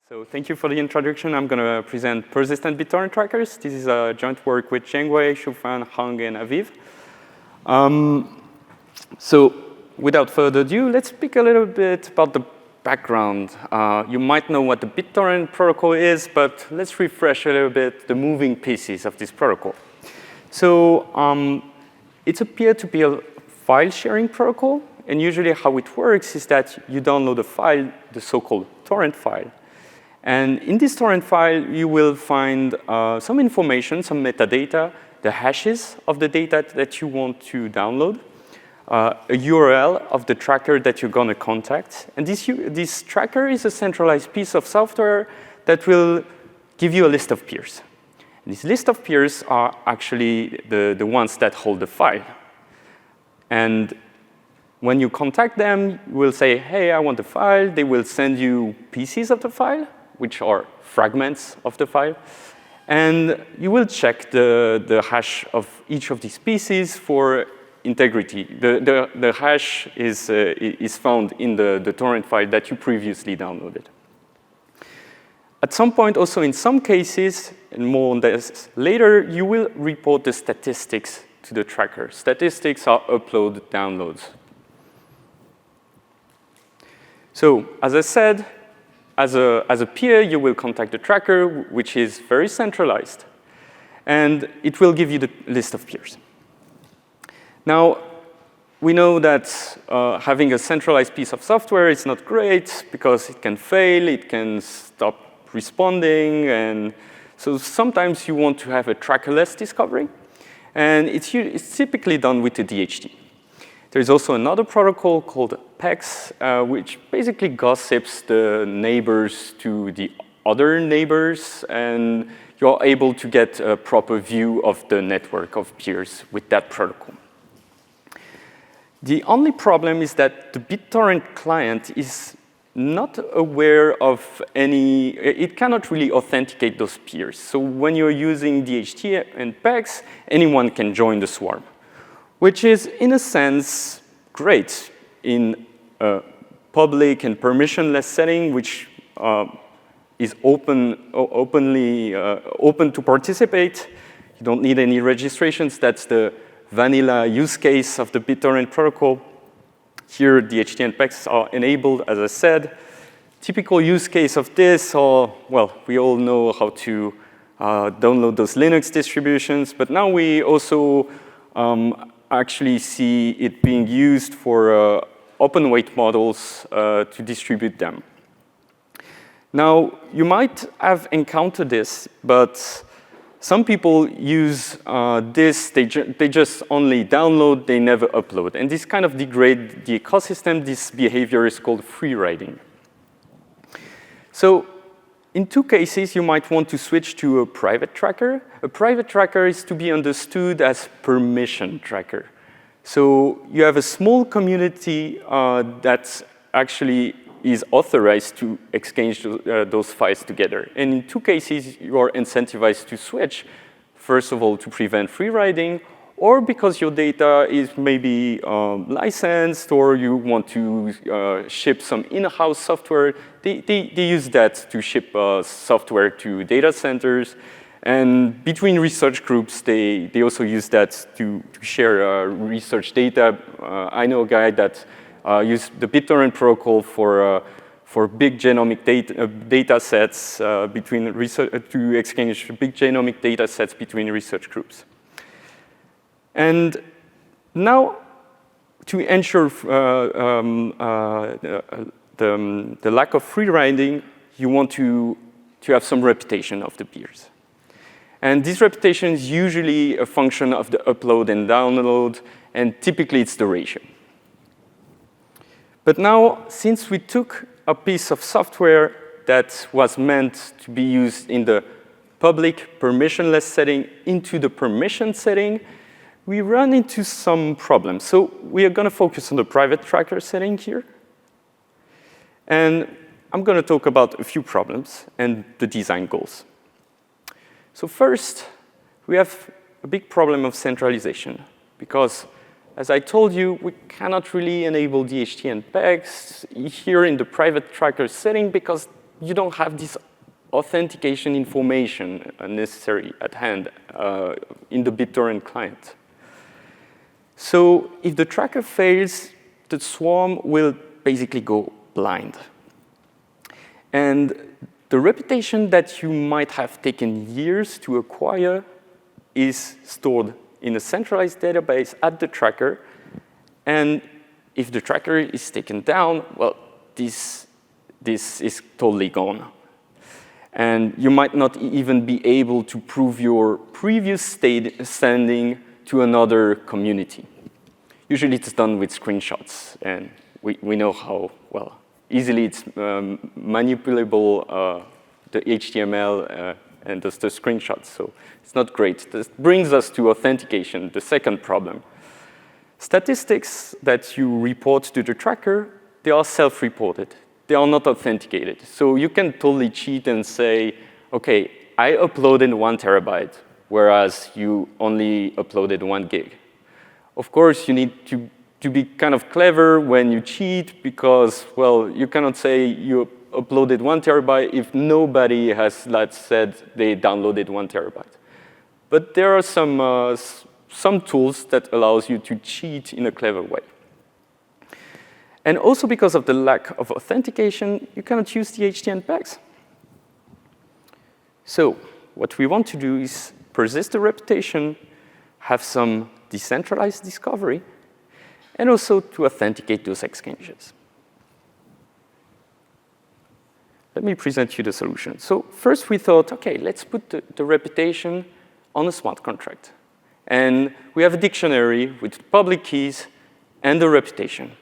So thank you for the introduction. I'm going to present persistent BitTorrent trackers. This is a joint work with Zhengwei, Shunfan, Zhou, and Aviv. So without further ado, let's speak a little bit about the background. You might know what the BitTorrent protocol is, but let's refresh a little bit the moving pieces of this protocol. So it's a peer-to-peer file sharing protocol. And usually how it works is that you download a file, the so-called torrent file. And in this torrent file, you will find some information, some metadata, the hashes of the data that you want to download, a URL of the tracker that you're going to contact. And this tracker is a centralized piece of software that will give you a list of peers. And this list of peers are actually the ones that hold the file. And when you contact them, you will say, hey, I want the file. They will send you pieces of the file, which are fragments of the file. And you will check the hash of each of these pieces for integrity. The hash is found in the torrent file that you previously downloaded. At some point, also in some cases, and more on this later, you will report the statistics to the tracker. Statistics are upload, downloads. So as I said, as a peer, you will contact the tracker, which is very centralized. And it will give you the list of peers. Now, we know that having a centralized piece of software is not great because it can fail, it can stop responding. And so sometimes you want to have a trackerless discovery. And it's typically done with the DHT. There's also another protocol called PEX, which basically gossips the neighbors to the other neighbors, and you're able to get a proper view of the network of peers with that protocol. The only problem is that the BitTorrent client is not aware of any, it cannot really authenticate those peers. So when you're using DHT and PEX, anyone can join the swarm, which is, in a sense, great in a public and permissionless setting, which is open to participate. You don't need any registrations. That's the vanilla use case of the BitTorrent protocol. Here, DHT and PEX are enabled, as I said. Typical use case of this, well, we all know how to download those Linux distributions, but now we also actually see it being used for open weight models to distribute them. Now, you might have encountered this, but some people use this, they just only download, they never upload. And this kind of degrades the ecosystem. This behavior is called free riding. So in two cases, you might want to switch to a private tracker. A private tracker is to be understood as permission tracker. So you have a small community that actually is authorized to exchange those files together. And in two cases, you are incentivized to switch, first of all, to prevent free riding, or because your data is maybe licensed, or you want to ship some in-house software. They use that to ship software to data centers. And between research groups, they also use that to share research data. I know a guy that used the BitTorrent protocol for big genomic data sets between research, to exchange big genomic data sets between research groups. And now, to ensure the lack of free riding, you want to have some reputation of the peers. And this reputation is usually a function of the upload and download, and typically it's the ratio. But now, since we took a piece of software that was meant to be used in the public permissionless setting into the permission setting, we run into some problems. So we are going to focus on the private tracker setting here. And I'm going to talk about a few problems and the design goals. So first, we have a big problem of centralization, because as I told you, we cannot really enable DHT and PEX here in the private tracker setting because you don't have this authentication information necessary at hand in the BitTorrent client. So if the tracker fails, the swarm will basically go blind. And the reputation that you might have taken years to acquire is stored in a centralized database at the tracker. And if the tracker is taken down, well, this is totally gone. And you might not even be able to prove your previous standing to another community. Usually it's done with screenshots, and we know how, well, easily it's manipulable, the HTML and the screenshots, so it's not great. This brings us to authentication, the second problem. Statistics that you report to the tracker, they are self-reported. They are not authenticated. So you can totally cheat and say, OK, I uploaded 1 terabyte, whereas you only uploaded 1 gig. Of course, you need to be kind of clever when you cheat because, well, you cannot say you uploaded 1 terabyte if nobody has, let's said, they downloaded 1 terabyte. But there are some tools that allows you to cheat in a clever way. And also because of the lack of authentication, you cannot use the HTN pegs. So what we want to do is persist the reputation, have some decentralized discovery, and also to authenticate those exchanges. Let me present you the solution. So first we thought, OK, let's put the reputation on a smart contract. And we have a dictionary with public keys and the reputation.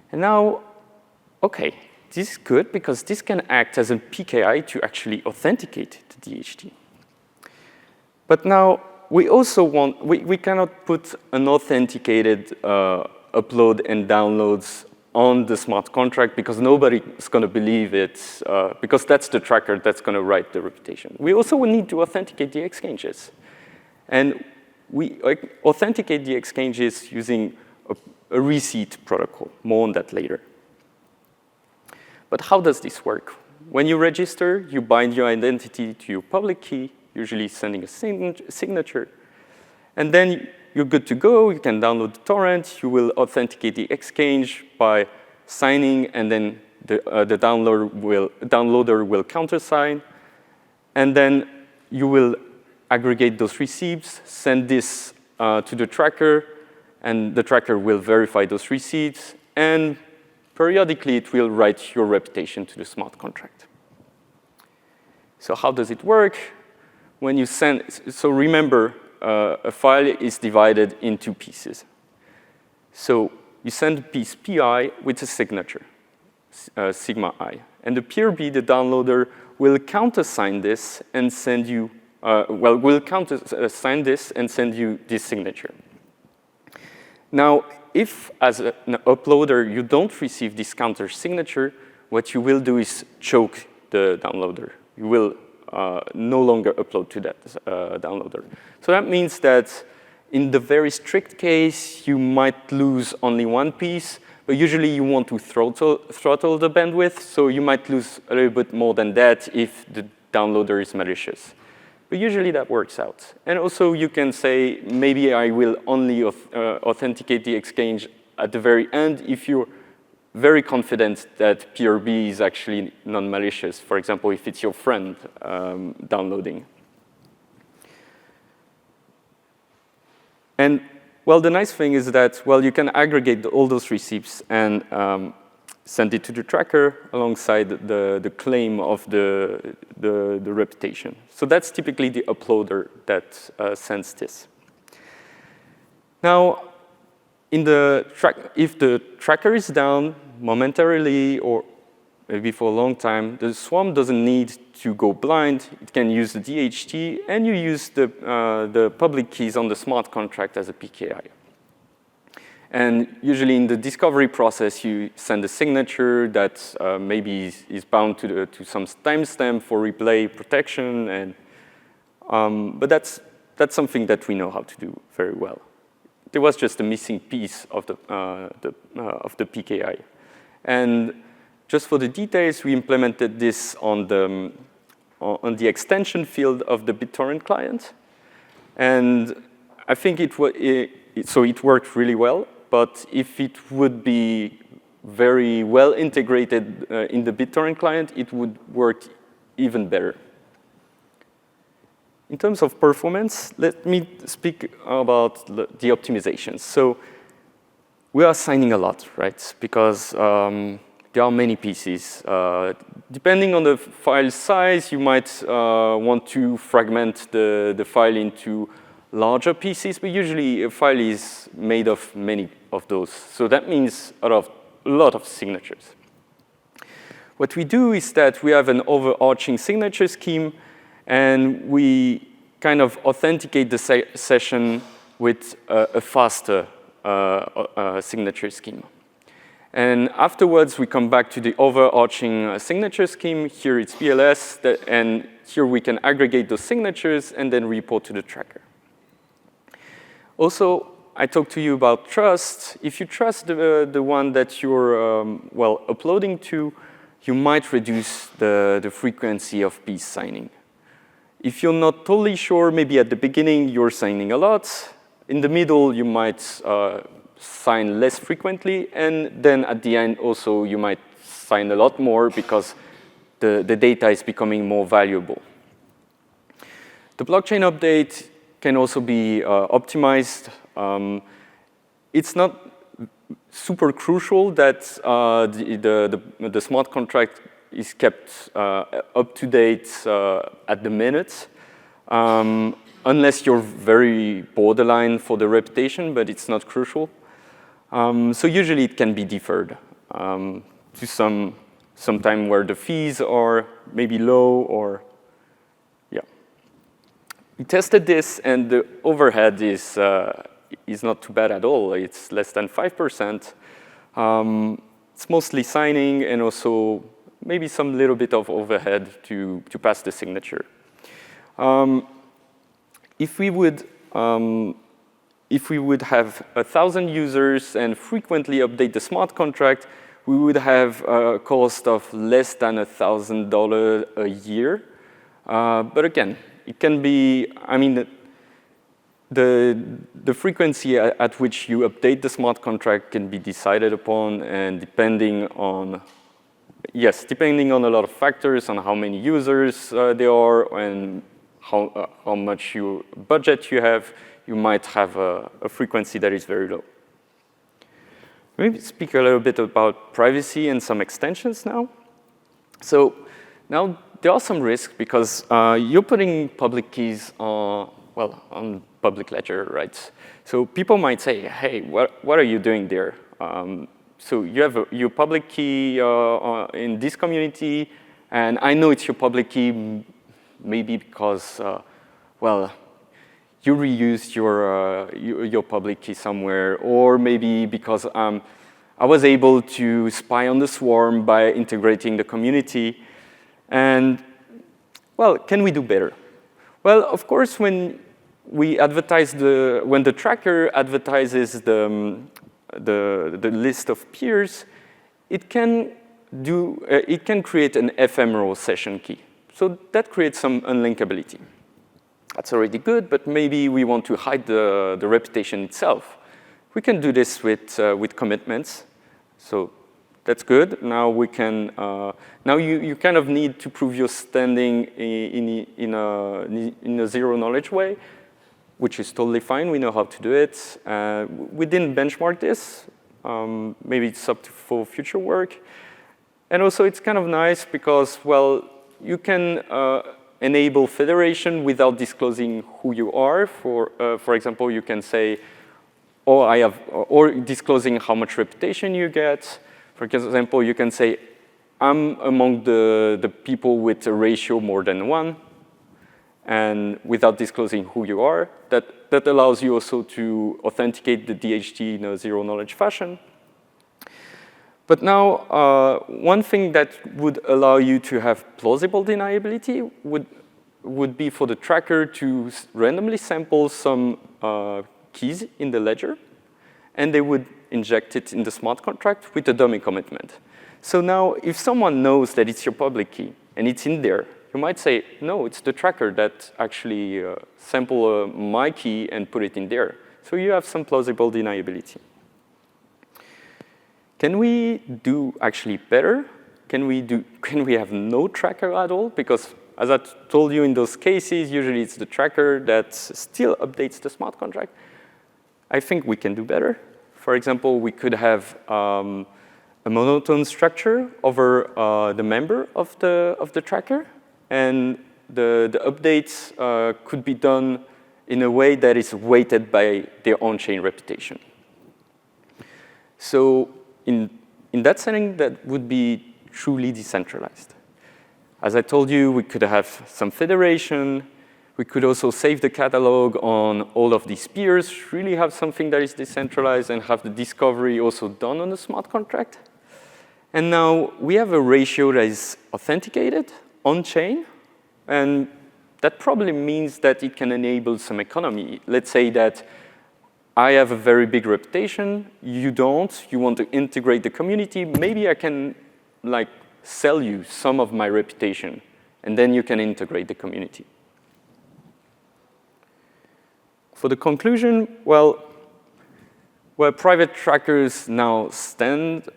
And now, OK, this is good because this can act as a PKI to actually authenticate the DHT. But now, we also want, we cannot put an authenticated upload and downloads on the smart contract because nobody is going to believe it, because that's the tracker that's going to write the reputation. We also need to authenticate the exchanges. And we authenticate the exchanges using a receipt protocol. More on that later. But how does this work? When you register, you bind your identity to your public key, usually sending a signature. And then you're good to go. You can download the torrent. You will authenticate the exchange by signing, and then the downloader will countersign. And then you will aggregate those receipts, send this to the tracker, and the tracker will verify those receipts. And periodically, it will write your reputation to the smart contract. So how does it work? When you send, so remember, a file is divided into pieces. So you send a piece PI with a signature, sigma I. And the PRB, the downloader, will countersign this and send you, will countersign this and send you this signature. Now, if as an uploader you don't receive this counter signature, what you will do is choke the downloader. You will no longer upload to that downloader. So that means that in the very strict case, you might lose only one piece, but usually you want to throttle the bandwidth, so you might lose a little bit more than that if the downloader is malicious. But usually that works out. And also you can say, maybe I will only authenticate the exchange at the very end if you're very confident that PRB is actually non-malicious. For example, if it's your friend downloading. And well, the nice thing is that, well, you can aggregate all those receipts and send it to the tracker alongside the claim of the reputation. So that's typically the uploader that sends this. Now, if the tracker is down momentarily or maybe for a long time, the swarm doesn't need to go blind. It can use the DHT, and you use the public keys on the smart contract as a PKI. And usually in the discovery process, you send a signature that maybe is bound to some timestamp for replay protection. And, but that's something that we know how to do very well. There was just a missing piece of the PKI. And just for the details, we implemented this on the extension field of the BitTorrent client. And I think it worked really well. But if it would be very well integrated in the BitTorrent client, it would work even better. In terms of performance, let me speak about the optimizations. So we are signing a lot, right? Because there are many pieces. Depending on the file size, you might want to fragment the file into larger pieces, but usually a file is made of many of those. So that means a lot of signatures. What we do is that we have an overarching signature scheme, and we kind of authenticate the session with a faster signature scheme. And afterwards, we come back to the overarching signature scheme. Here it's BLS, and here we can aggregate those signatures and then report to the tracker. Also, I talked to you about trust. If you trust the one that you're uploading to, you might reduce the frequency of piece signing. If you're not totally sure, maybe at the beginning you're signing a lot. In the middle, you might sign less frequently, and then at the end also you might sign a lot more because the data is becoming more valuable. The blockchain update can also be optimized. It's not super crucial that the smart contract is kept up to date at the minute, unless you're very borderline for the reputation, but it's not crucial. So usually it can be deferred to some time where the fees are maybe low or. We tested this, and the overhead is not too bad at all. It's less than 5%. It's mostly signing and also maybe some little bit of overhead to pass the signature. If we would have 1,000 users and frequently update the smart contract, we would have a cost of less than $1,000 a year. But again, it can be, I mean, the frequency at which you update the smart contract can be decided upon, and depending on a lot of factors, on how many users there are and how much budget you have, you might have a frequency that is very low. Maybe speak a little bit about privacy and some extensions now. So now there are some risks because you're putting public keys on public ledger, right? So people might say, hey, what are you doing there? So you have your public key in this community, and I know it's your public key maybe because, you reused your public key somewhere, or maybe because I was able to spy on the swarm by integrating the community. And, well, can we do better? Well, of course, when the tracker advertises the list of peers, it can create an ephemeral session key. So that creates some unlinkability. That's already good, but maybe we want to hide the reputation itself. We can do this with commitments. So that's good. Now we can. Now you kind of need to prove your standing in a zero-knowledge way, which is totally fine. We know how to do it. We didn't benchmark this. Maybe it's up for future work. And also, it's kind of nice because, well, you can enable federation without disclosing who you are. For example, you can say, or disclosing how much reputation you get. For example, you can say, I'm among the people with a ratio more than 1, and without disclosing who you are. That allows you also to authenticate the DHT in a zero-knowledge fashion. But now, one thing that would allow you to have plausible deniability would be for the tracker to randomly sample some keys in the ledger, and they would inject it in the smart contract with a dummy commitment. So now, if someone knows that it's your public key and it's in there, you might say, no, it's the tracker that actually sample my key and put it in there. So you have some plausible deniability. Can we do actually better? Can we have no tracker at all? Because as I told you in those cases, usually it's the tracker that still updates the smart contract. I think we can do better. For example, we could have a monotone structure over the member of the tracker, and the updates could be done in a way that is weighted by their on-chain reputation. So in that setting, that would be truly decentralized. As I told you, we could have some federation. We could also save the catalog on all of these peers, really have something that is decentralized and have the discovery also done on the smart contract. And now we have a ratio that is authenticated on-chain, and that probably means that it can enable some economy. Let's say that I have a very big reputation, you don't, you want to integrate the community, maybe I can sell you some of my reputation, and then you can integrate the community. For the conclusion, well, where private trackers now stand,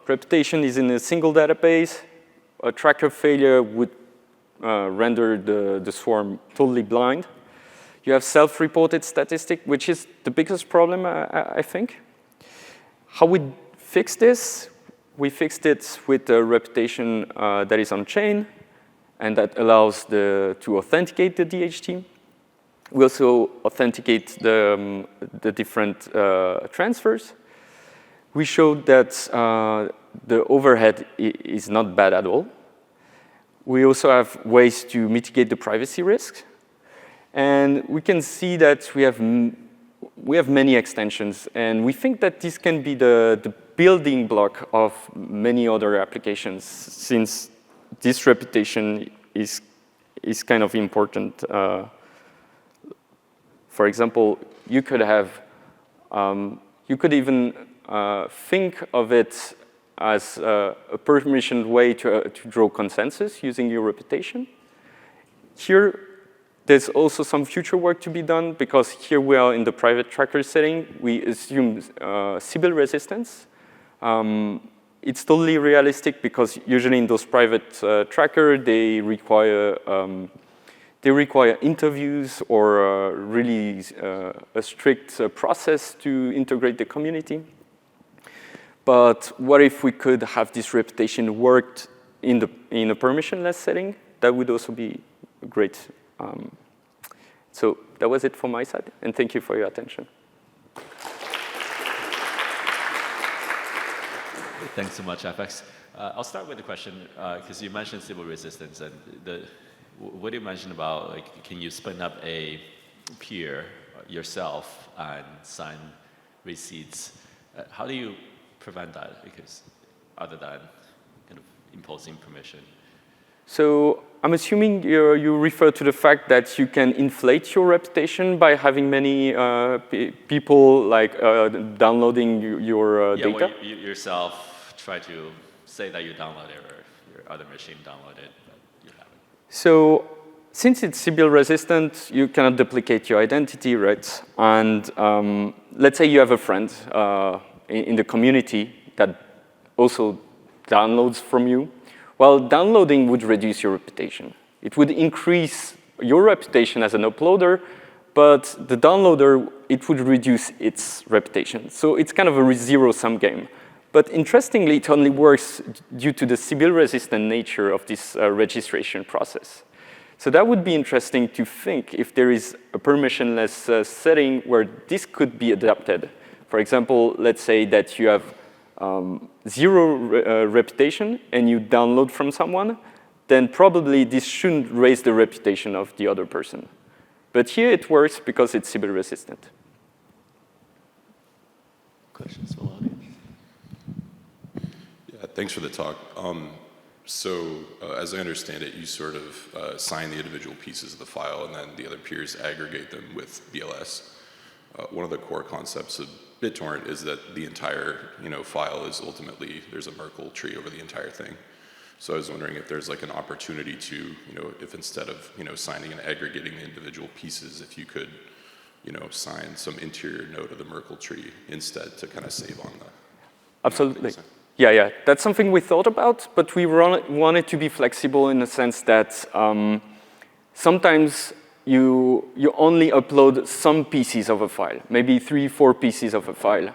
reputation is in a single database. A tracker failure would render the swarm totally blind. You have self-reported statistic, which is the biggest problem, I think. How we fix this? We fixed it with a reputation that is on-chain, and that allows to authenticate the DHT. We also authenticate the different transfers. We showed that the overhead is not bad at all. We also have ways to mitigate the privacy risks. And we can see that we have many extensions, and we think that this can be the building block of many other applications, since this reputation is kind of important. For example, you could even think of it as a permissioned way to draw consensus using your reputation. Here, there's also some future work to be done, because here we are in the private tracker setting. We assume Sybil resistance. It's totally realistic, because usually in those private trackers, they require interviews or really a strict process to integrate the community. But what if we could have this reputation worked in a permissionless setting? That would also be great. So that was it from my side, and thank you for your attention. Thanks so much, FX. I'll start with a question, because you mentioned Sybil resistance, and what do you mention about, can you spin up a peer yourself and sign receipts? How do you prevent that? Because other than kind of imposing permission. So I'm assuming you refer to the fact that you can inflate your reputation by having many people downloading your data? Yeah, well, you yourself try to say that you downloaded it, or your other machine downloaded it, but you haven't. So since it's Sybil resistant, you cannot duplicate your identity, right? And let's say you have a friend in the community that also downloads from you. Well, downloading would reduce your reputation. It would increase your reputation as an uploader, but the downloader, it would reduce its reputation. So it's kind of a zero-sum game. But interestingly, it only works due to the Sybil-resistant nature of this registration process. So that would be interesting to think if there is a permissionless setting where this could be adapted. For example, let's say that you have zero reputation and you download from someone, then probably this shouldn't raise the reputation of the other person. But here it works because it's Sybil resistant. Questions from the audience? Yeah, thanks for the talk. As I understand it, you sort of sign the individual pieces of the file, and then the other peers aggregate them with BLS. one of the core concepts of BitTorrent is that the entire, file is ultimately, there's a Merkle tree over the entire thing. So I was wondering if there's like an opportunity to, if instead of, signing and aggregating the individual pieces, if you could, sign some interior node of the Merkle tree instead to kind of save on the. Absolutely. Yeah. That's something we thought about, but we wanted to be flexible in the sense that sometimes you only upload some pieces of a file, maybe 3-4 pieces of a file,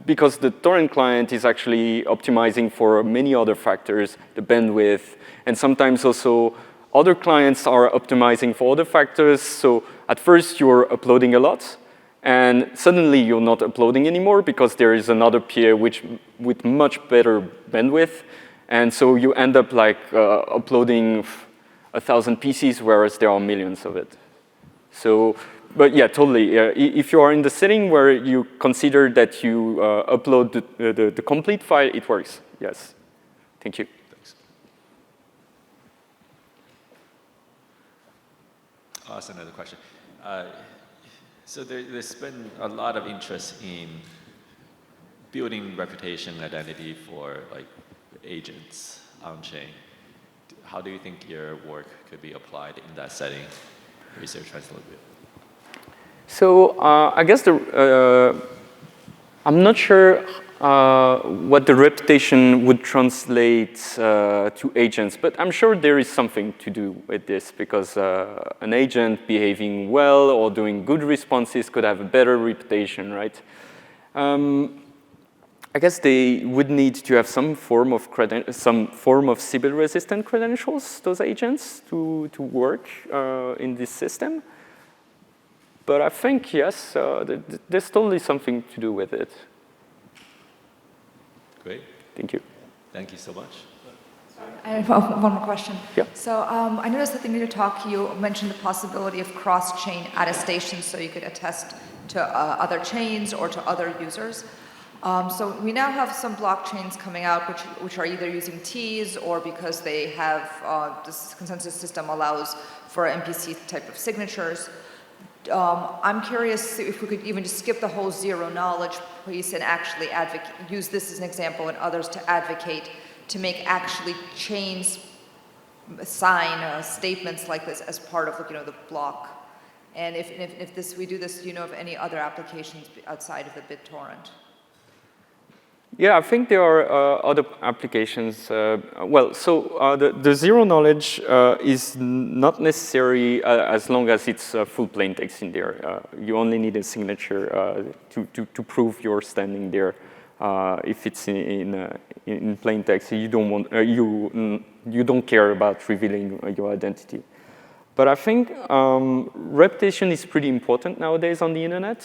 because the torrent client is actually optimizing for many other factors, the bandwidth, and sometimes also other clients are optimizing for other factors. So at first you're uploading a lot, and suddenly you're not uploading anymore because there is another peer with much better bandwidth, and so you end up like uploading 1,000 pieces, whereas there are millions of it. So, but yeah, totally. If you are in the setting where you consider that you upload the complete file, it works. Yes. Thank you. Thanks. I'll ask another question. So there's been a lot of interest in building reputation identity for like agents on-chain. How do you think your work could be applied in that setting? Research has a little bit. So I guess I'm not sure what the reputation would translate to agents, but I'm sure there is something to do with this because an agent behaving well or doing good responses could have a better reputation, right? I guess they would need to have some form of Sybil-resistant credentials, those agents, to work in this system. But I think, yes, there's totally something to do with it. Great. Thank you. Thank you so much. I have one more question. Yeah. So I noticed that in your talk you mentioned the possibility of cross-chain attestation so you could attest to other chains or to other users. So we now have some blockchains coming out which are either using Ts or because they have this consensus system allows for MPC type of signatures. I'm curious if we could even just skip the whole zero knowledge piece and actually use this as an example and others to advocate to make actually chains sign statements like this as part of the block. And if we do this, do you know of any other applications outside of the BitTorrent? Yeah, I think there are other applications. The zero knowledge is not necessary as long as it's full plain text in there. You only need a signature to prove you're standing there. If it's in plain text, you don't want you don't care about revealing your identity. But I think reputation is pretty important nowadays on the internet.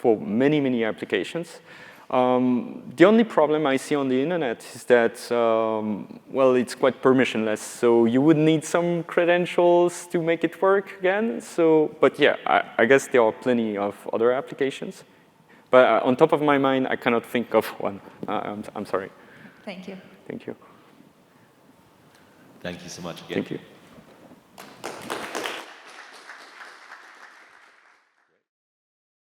For many applications. The only problem I see on the internet is that, it's quite permissionless. So you would need some credentials to make it work again. But yeah, I guess there are plenty of other applications. But on top of my mind, I cannot think of one. I'm sorry. Thank you. Thank you. Thank you so much again. Thank you.